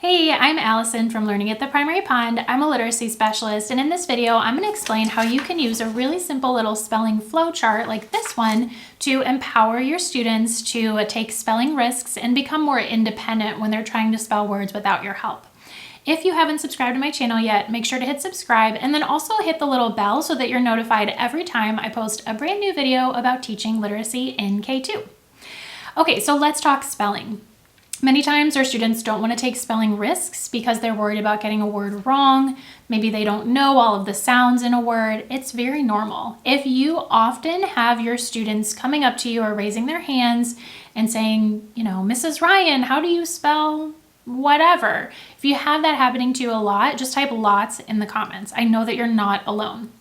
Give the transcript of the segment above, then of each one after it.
Hey, I'm Allison from Learning at the Primary Pond. I'm a literacy specialist, and in this video, I'm going to explain how you can use a really simple little spelling flowchart like this one to empower your students to take spelling risks and become more independent when they're trying to spell words without your help. If you haven't subscribed to my channel yet, make sure to hit subscribe and then also hit the little bell so that you're notified every time I post a brand new video about teaching literacy in K2. Okay, so let's talk spelling. Many times our students don't want to take spelling risks because they're worried about getting a word wrong. Maybe they don't know all of the sounds in a word. It's very normal. If you often have your students coming up to you or raising their hands and saying, Mrs. Ryan, how do you spell whatever? If you have that happening to you a lot, just type lots in the comments. I know that you're not alone.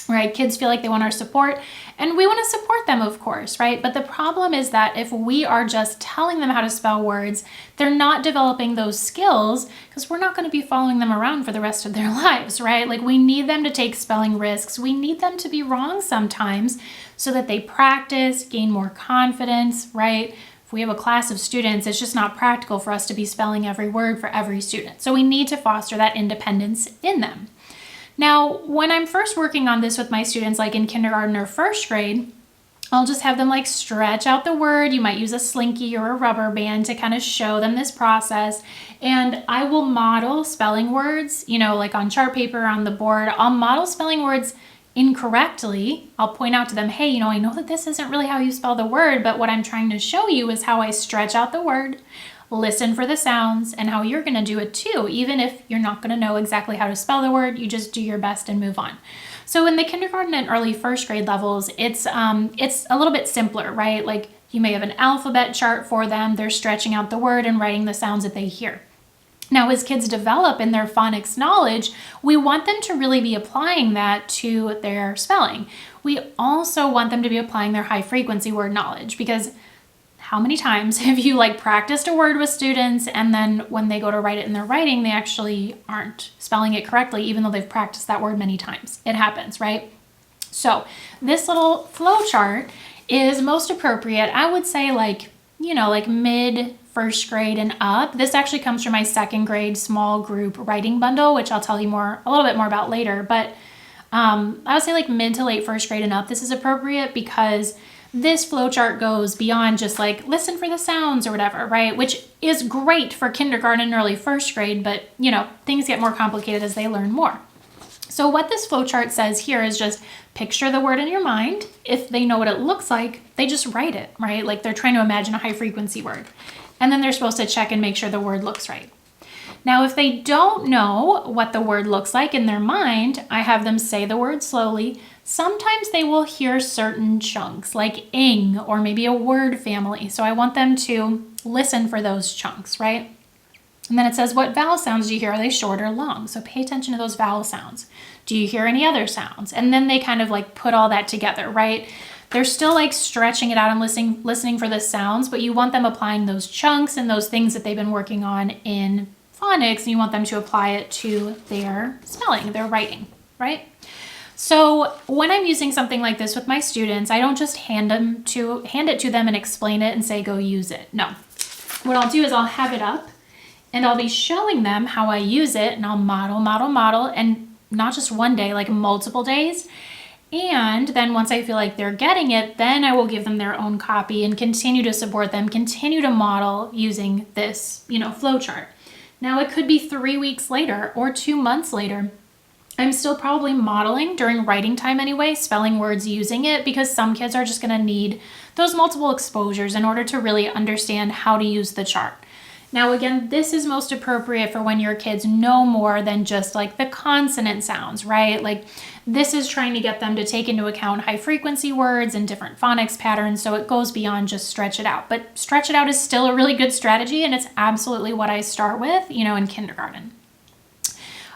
Right? Kids feel like they want our support, and we want to support them, of course, right? But the problem is that if we are just telling them how to spell words, they're not developing those skills because we're not going to be following them around for the rest of their lives, right? Like, we need them to take spelling risks. We need them to be wrong sometimes so that they practice, gain more confidence, right? If we have a class of students, it's just not practical for us to be spelling every word for every student. So we need to foster that independence in them. Now, when I'm first working on this with my students, like in kindergarten or first grade, I'll just have them like stretch out the word. You might use a slinky or a rubber band to kind of show them this process. And I will model spelling words, like on chart paper on the board. I'll model spelling words incorrectly. I'll point out to them, hey, I know that this isn't really how you spell the word, but what I'm trying to show you is how I stretch out the word, listen for the sounds, and how you're going to do it too. Even if you're not going to know exactly how to spell the word, you just do your best and move on. So in the kindergarten and early first grade levels, it's a little bit simpler, right? Like, you may have an alphabet chart for them. They're stretching out the word and writing the sounds that they hear. Now, as kids develop in their phonics knowledge, we want them to really be applying that to their spelling. We also want them to be applying their high frequency word knowledge, because how many times have you practiced a word with students and then when they go to write it in their writing, they actually aren't spelling it correctly, even though they've practiced that word many times? It happens, right? So this little flow chart is most appropriate, I would say, mid first grade and up. This actually comes from my second grade small group writing bundle, which I'll tell you a little bit more about later. But I would say mid to late first grade and up, this is appropriate because this flowchart goes beyond just listen for the sounds or whatever, right? Which is great for kindergarten and early first grade, but things get more complicated as they learn more. So what this flowchart says here is just picture the word in your mind. If they know what it looks like, they just write it, right? Like they're trying to imagine a high frequency word. And then they're supposed to check and make sure the word looks right. Now, if they don't know what the word looks like in their mind, I have them say the word slowly. Sometimes they will hear certain chunks like ing or maybe a word family. So I want them to listen for those chunks, right? And then it says, what vowel sounds do you hear? Are they short or long? So pay attention to those vowel sounds. Do you hear any other sounds? And then they kind of put all that together, right? They're still stretching it out and listening for the sounds, but you want them applying those chunks and those things that they've been working on in phonics, and you want them to apply it to their spelling, their writing, right? So when I'm using something like this with my students, I don't just hand it to them and explain it and say, go use it. No. What I'll do is I'll have it up and I'll be showing them how I use it, and I'll model, and not just one day, multiple days. And then once I feel like they're getting it, then I will give them their own copy and continue to support them, continue to model using this, flowchart. Now, it could be 3 weeks later or 2 months later. I'm still probably modeling during writing time anyway, spelling words using it, because some kids are just going to need those multiple exposures in order to really understand how to use the chart. Now, again, this is most appropriate for when your kids know more than just the consonant sounds, right? This is trying to get them to take into account high frequency words and different phonics patterns, so it goes beyond just stretch it out. But stretch it out is still a really good strategy, and it's absolutely what I start with, in kindergarten.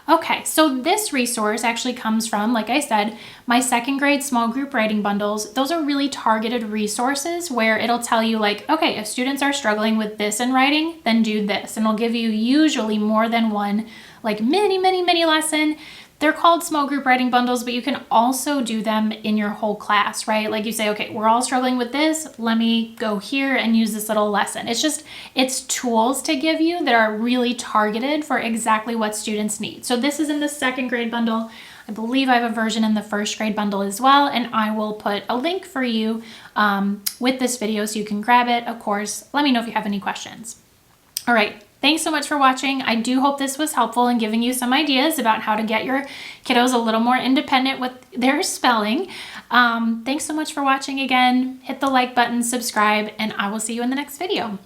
Okay, so this resource actually comes from, like I said, my second grade small group writing bundles. Those are really targeted resources where it'll tell you okay, if students are struggling with this in writing, then do this. And it'll give you usually more than one mini lesson they're called small group writing bundles, but you can also do them in your whole class, right? Like you say, okay, we're all struggling with this. Let me go here and use this little lesson. It's tools to give you that are really targeted for exactly what students need. So this is in the 2nd grade bundle. I believe I have a version in the 1st grade bundle as well, and I will put a link for you with this video so you can grab it. Of course, let me know if you have any questions. All right. Thanks so much for watching. I do hope this was helpful in giving you some ideas about how to get your kiddos a little more independent with their spelling. Thanks so much for watching again. Hit the like button, subscribe, and I will see you in the next video.